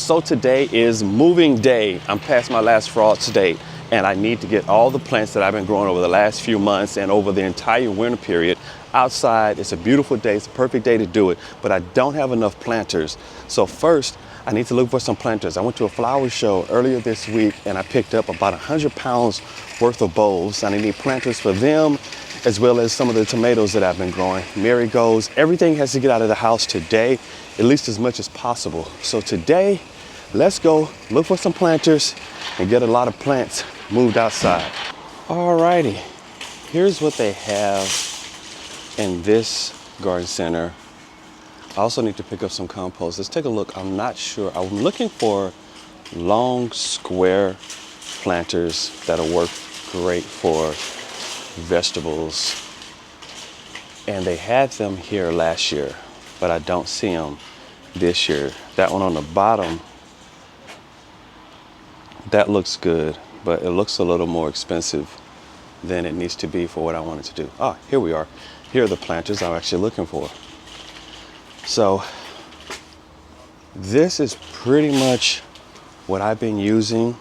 So today is moving day. I'm past my last frost date and I need to get all the plants that I've been growing over the last few months and over the entire winter period outside. It's a beautiful day. It's a perfect day to do it, but I don't have enough planters. So first, I need to look for some planters. I went to a flower show earlier this week and I picked up about 100 pounds worth of bulbs. And I need planters for them, as well as some of the tomatoes that I've been growing, marigolds. Everything has to get out of the house today, at least as much as possible. So today, let's go look for some planters and get a lot of plants moved outside. Alrighty, here's what they have in this garden center. I also need to pick up some compost. Let's take a look. I'm not sure. I'm looking for long square planters that'll work great for vegetables. And they had them here last year, but I don't see them this year. That one on the bottom, that looks good, but it looks a little more expensive than it needs to be for what I wanted to do. Ah, here we are. Here are the planters I'm actually looking for. So this is pretty much what I've been using.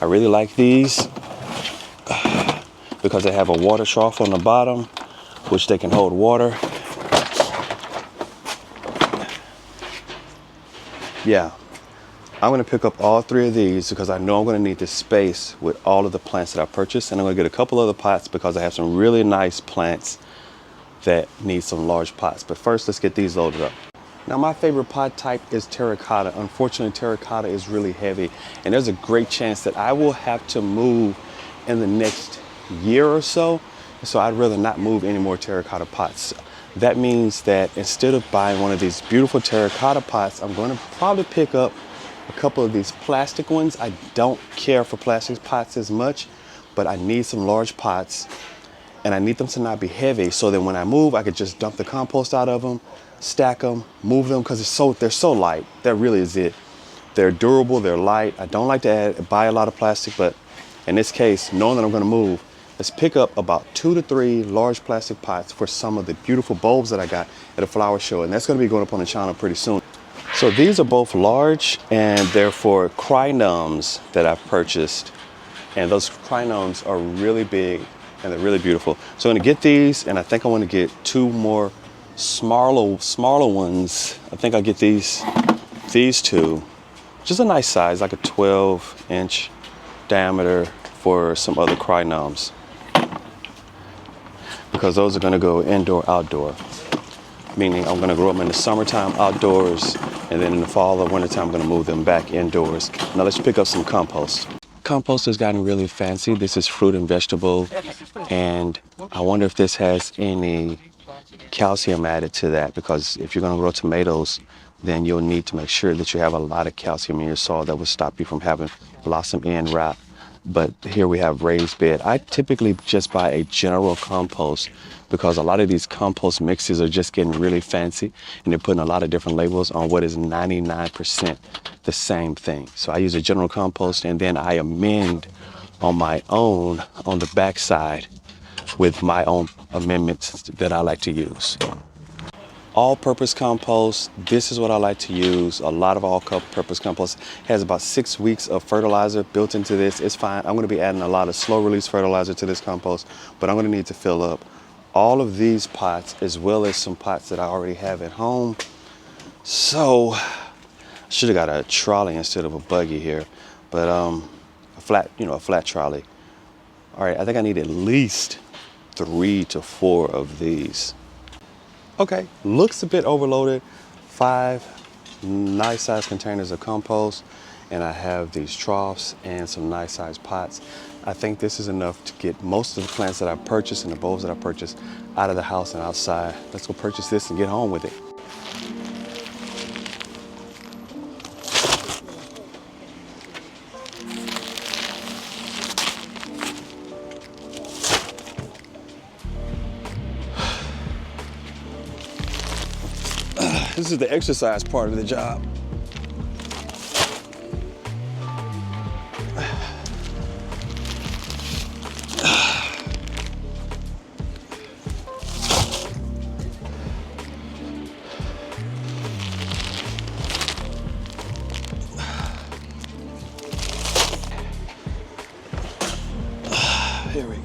I really like these because they have a water trough on the bottom, which they can hold water. Yeah, I'm gonna pick up all three of these because I know I'm gonna need this space with all of the plants that I purchased. And I'm gonna get a couple other pots because I have some really nice plants that need some large pots. But first, let's get these loaded up. Now, my favorite pot type is terracotta. Unfortunately, terracotta is really heavy, and there's a great chance that I will have to move in the next year or so. So I'd rather not move any more terracotta pots. That means that instead of buying one of these beautiful terracotta pots, I'm going to probably pick up a couple of these plastic ones. I don't care for plastic pots as much, but I need some large pots and I need them to not be heavy, so that when I move, I could just dump the compost out of them, stack them, move them, because they're so light. That really is it. They're durable, they're light. I don't like to buy a lot of plastic, but in this case, knowing that I'm going to move, let's pick up about 2 to 3 large plastic pots for some of the beautiful bulbs that I got at a flower show, and that's going to be going up on the channel pretty soon. So these are both large, and they're for crinums that I've purchased, and those crinums are really big and they're really beautiful. So I'm going to get these, and I think I want to get 2 more smaller ones. I think I'll get these 2, just a nice size, like a 12-inch diameter for some other crinums, because those are going to go indoor, outdoor, meaning I'm going to grow them in the summertime outdoors, and then in the fall or wintertime, I'm going to move them back indoors. Now let's pick up some compost. Compost has gotten really fancy. This is fruit and vegetable, and I wonder if this has any calcium added to that, because if you're going to grow tomatoes, then you'll need to make sure that you have a lot of calcium in your soil that will stop you from having blossom end rot. But here we have raised bed. I typically just buy a general compost because a lot of these compost mixes are just getting really fancy, and they're putting a lot of different labels on what is 99% the same thing. So I use a general compost, and then I amend on my own on the backside with my own amendments that I like to use. All-purpose compost, this is what I like to use. A lot of all-purpose compost has about 6 weeks of fertilizer built into this. It's fine. I'm going to be adding a lot of slow-release fertilizer to this compost, but I'm going to need to fill up all of these pots as well as some pots that I already have at home. So I should have got a trolley instead of a buggy here, but a flat trolley. All right, I think I need at least 3 to 4 of these. Okay, looks a bit overloaded. 5 nice sized containers of compost, and I have these troughs and some nice sized pots. I think this is enough to get most of the plants that I purchased and the bulbs that I purchased out of the house and outside. Let's go purchase this and get home with it. This is the exercise part of the job. There we go.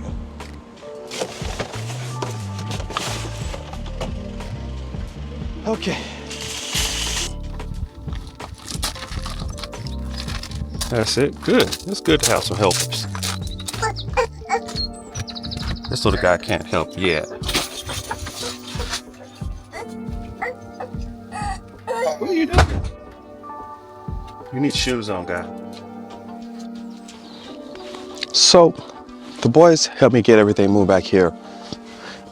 Okay. That's it. Good. It's good to have some helpers. This little guy can't help yet. What are you doing? You need shoes on, guy. So, the boys helped me get everything moved back here.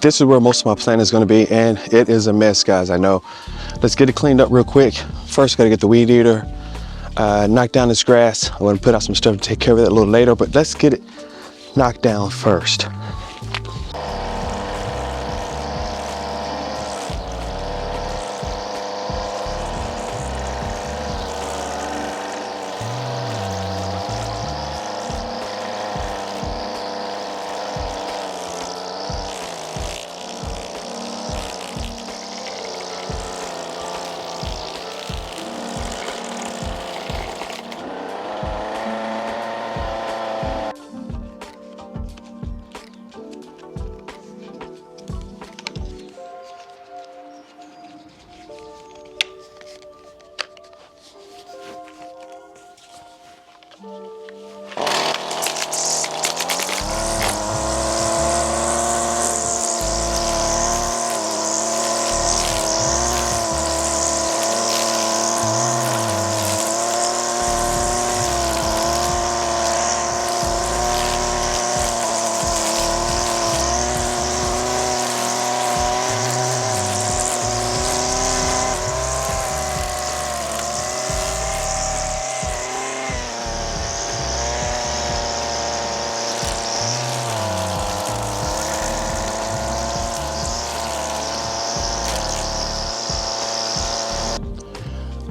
This is where most of my plant is going to be, and it is a mess, guys, I know. Let's get it cleaned up real quick. First, got to get the weed eater, knock down this grass. I'm going to put out some stuff to take care of that a little later, but let's get it knocked down first.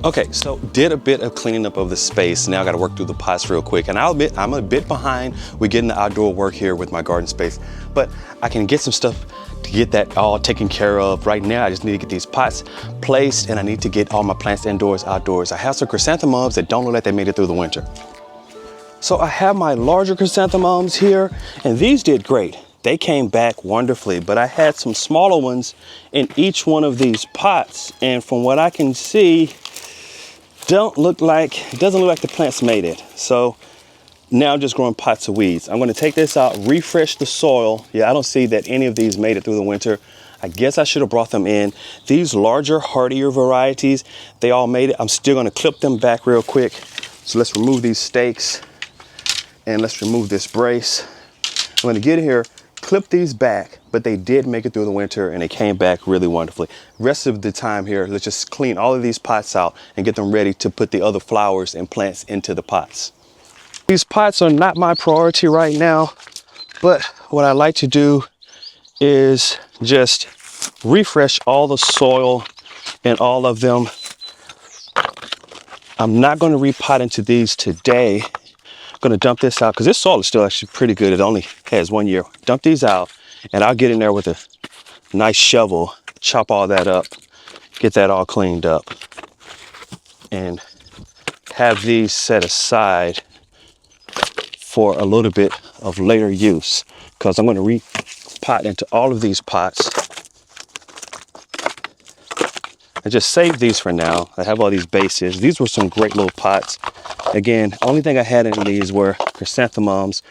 Okay, so did a bit of cleaning up of the space. Now I got to work through the pots real quick. And I'll admit, I'm a bit behind with getting the outdoor work here with my garden space, but I can get some stuff to get that all taken care of. Right now, I just need to get these pots placed, and I need to get all my plants indoors, outdoors. I have some chrysanthemums that don't look like they made it through the winter. So I have my larger chrysanthemums here, and these did great. They came back wonderfully, but I had some smaller ones in each one of these pots, and from what I can see, it doesn't look like the plants made it. So now I'm just growing pots of weeds. I'm going to take this out, refresh the soil. Yeah, I don't see that any of these made it through the winter. I guess I should have brought them in. These larger, hardier varieties, they all made it. I'm still going to clip them back real quick. So let's remove these stakes and let's remove this brace. I'm going to get here, clip these back, but they did make it through the winter and they came back really wonderfully. Rest of the time here, let's just clean all of these pots out and get them ready to put the other flowers and plants into the pots. These pots are not my priority right now, but what I like to do is just refresh all the soil in all of them. I'm not going to repot into these today. I'm going to dump this out because this soil is still actually pretty good. It only has 1 year. Dump these out and I'll get in there with a nice shovel, chop all that up, get that all cleaned up, and have these set aside for a little bit of later use, because I'm going to repot into all of these pots and just save these for now. I have all these bases. These were some great little pots. Again, only thing I had in these were chrysanthemums.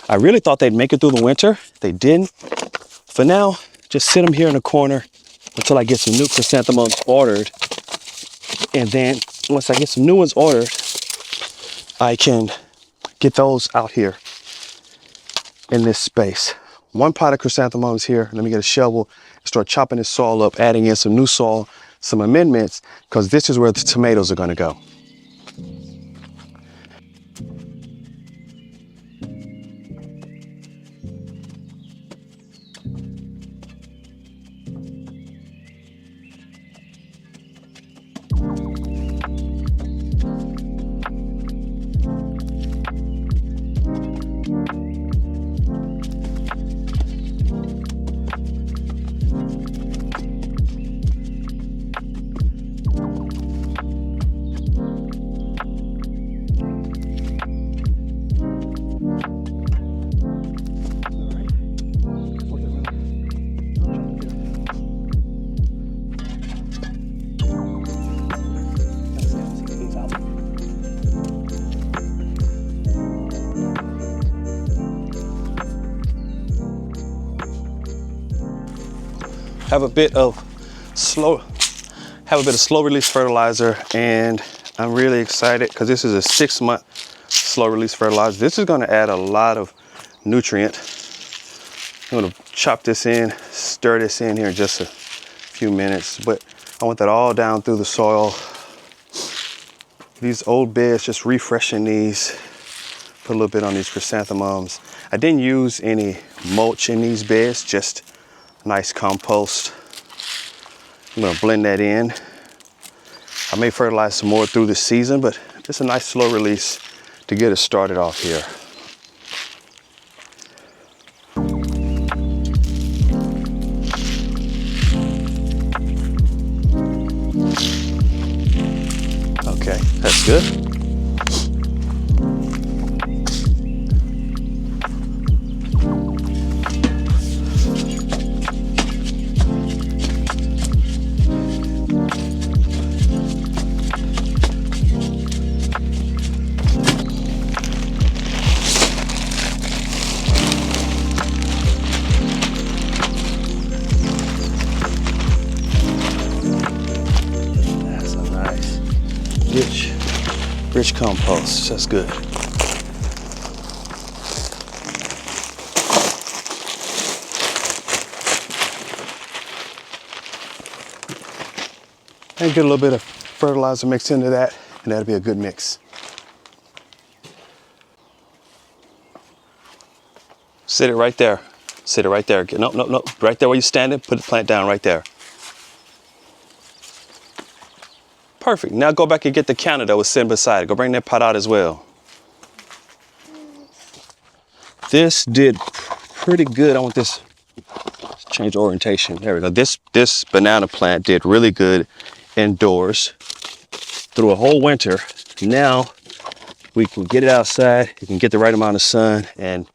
I really thought they'd make it through the winter. They didn't. For now, just sit them here in the corner until I get some new chrysanthemums ordered. And then once I get some new ones ordered, I can get those out here in this space. One pot of chrysanthemums here. Let me get a shovel and start chopping this soil up, adding in some new soil, some amendments, because this is where the tomatoes are going to go. have a bit of slow release fertilizer, and I'm really excited because this is a 6-month slow release fertilizer. This is going to add a lot of nutrient. I'm going to chop this in, stir this in here in just a few minutes, but I want that all down through the soil. These old beds, just refreshing these. Put a little bit on these chrysanthemums. I didn't use any mulch in these beds, just nice compost. I'm gonna blend that in. I may fertilize some more through the season, but just a nice slow release to get us started off here. Okay, that's good. Rich compost, that's good. And get a little bit of fertilizer mixed into that, and that'll be a good mix. Sit it right there. Sit it right there. No, no, no. Right there where you're standing, put the plant down right there. Perfect. Now go back and get the counter that was sitting beside it. Go bring that pot out as well. This did pretty good. I want this to change orientation. There we go. This banana plant did really good indoors through a whole winter. Now we can get it outside. You can get the right amount of sun, and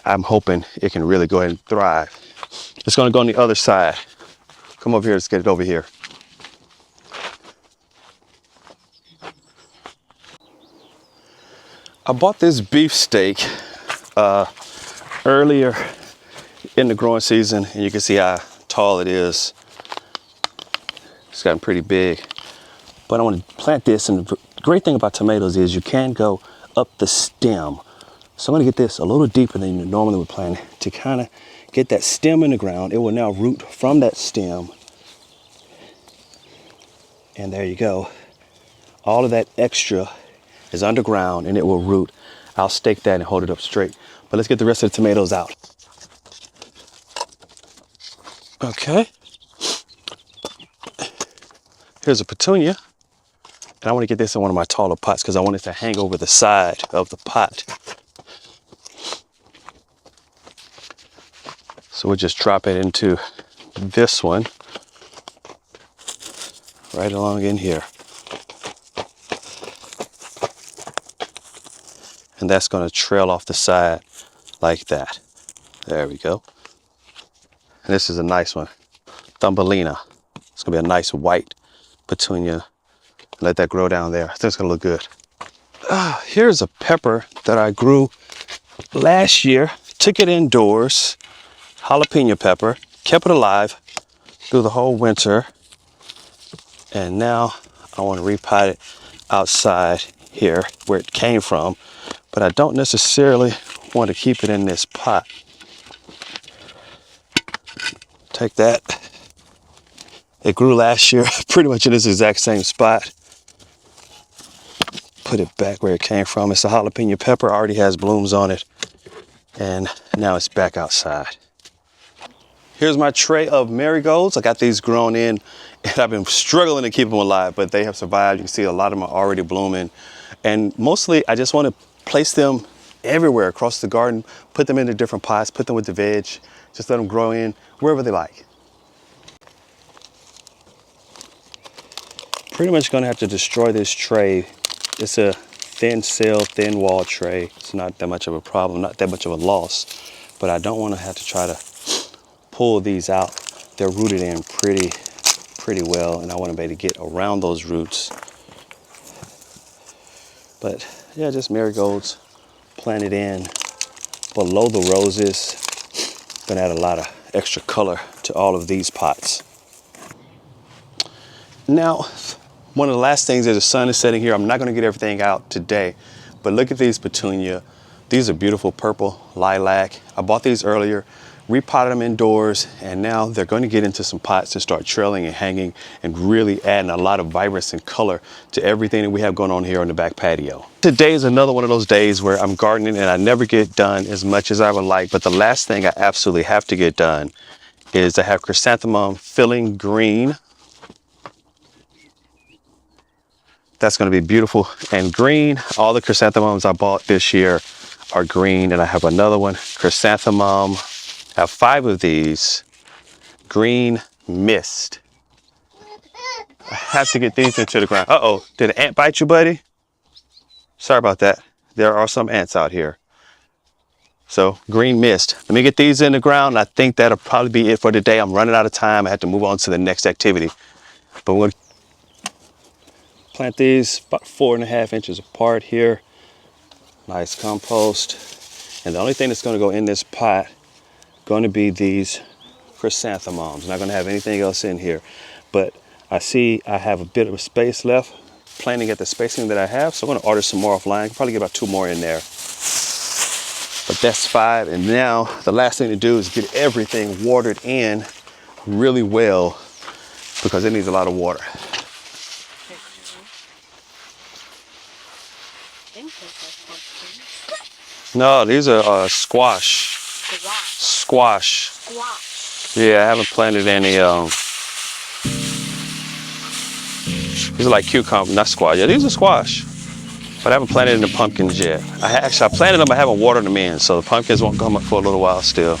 I'm hoping it can really go ahead and thrive. It's going to go on the other side. Come over here. Let's get it over here. I bought this beefsteak earlier in the growing season, and you can see how tall it is. It's gotten pretty big. But I want to plant this, and the great thing about tomatoes is you can go up the stem. So I'm going to get this a little deeper than you normally would plant to kind of get that stem in the ground. It will now root from that stem. And there you go. All of that extra is underground, and it will root. I'll stake that and hold it up straight. But let's get the rest of the tomatoes out. Okay. Here's a petunia. And I want to get this in one of my taller pots because I want it to hang over the side of the pot. So we'll just drop it into this one right along in here. And that's going to trail off the side like that. There we go. And this is a nice one, Thumbelina. It's going to be a nice white petunia. Let that grow down there. I think it's going to look good. Here's a pepper that I grew last year. Took it indoors. Jalapeno pepper. Kept it alive through the whole winter. And now I want to repot it outside here where it came from. But I don't necessarily want to keep it in this pot. Take that. It grew last year pretty much in this exact same spot. Put it back where it came from. It's a jalapeno pepper, already has blooms on it. And now it's back outside. Here's my tray of marigolds. I got these grown in, and I've been struggling to keep them alive, but they have survived. You can see a lot of them are already blooming. And mostly I just want to place them everywhere across the garden, put them into different pots, put them with the veg, just let them grow in wherever they like. Pretty much gonna have to destroy this tray. It's a thin cell, thin wall tray. It's not that much of a problem, not that much of a loss, but I don't want to have to try to pull these out. They're rooted in pretty well, and I want to be able to get around those roots. But yeah, just marigolds planted in below the roses. Gonna add a lot of extra color to all of these pots. Now, one of the last things is the sun is setting here. I'm not going to get everything out today, but look at these petunia. These are beautiful purple lilac. I bought these earlier, repotted them indoors, and now they're going to get into some pots to start trailing and hanging and really adding a lot of vibrancy and color to everything that we have going on here on the back patio. Today is another one of those days where I'm gardening and I never get done as much as I would like, but the last thing I absolutely have to get done is I have chrysanthemum filling green. That's going to be beautiful and green. All the chrysanthemums I bought this year are green, and I have another one, chrysanthemum. I have 5 of these, green mist. I have to get these into the ground. Uh-oh, did an ant bite you, buddy? Sorry about that. There are some ants out here. So, green mist. Let me get these in the ground. I think that'll probably be it for today. I'm running out of time. I have to move on to the next activity. But we're going to plant these about 4.5 inches apart here. Nice compost. And the only thing that's going to go in this pot going to be these chrysanthemums. Not going to have anything else in here. But I see I have a bit of space left, planting at the spacing that I have. So I'm going to order some more offline. I can probably get about 2 more in there. But that's 5. And now the last thing to do is get everything watered in really well because it needs a lot of water. No, these are squash. Squash. Yeah, I haven't planted any. These are like cucumber, not squash. Yeah, these are squash. But I haven't planted any pumpkins yet. I planted them, I haven't watered them in, so the pumpkins won't come up for a little while still.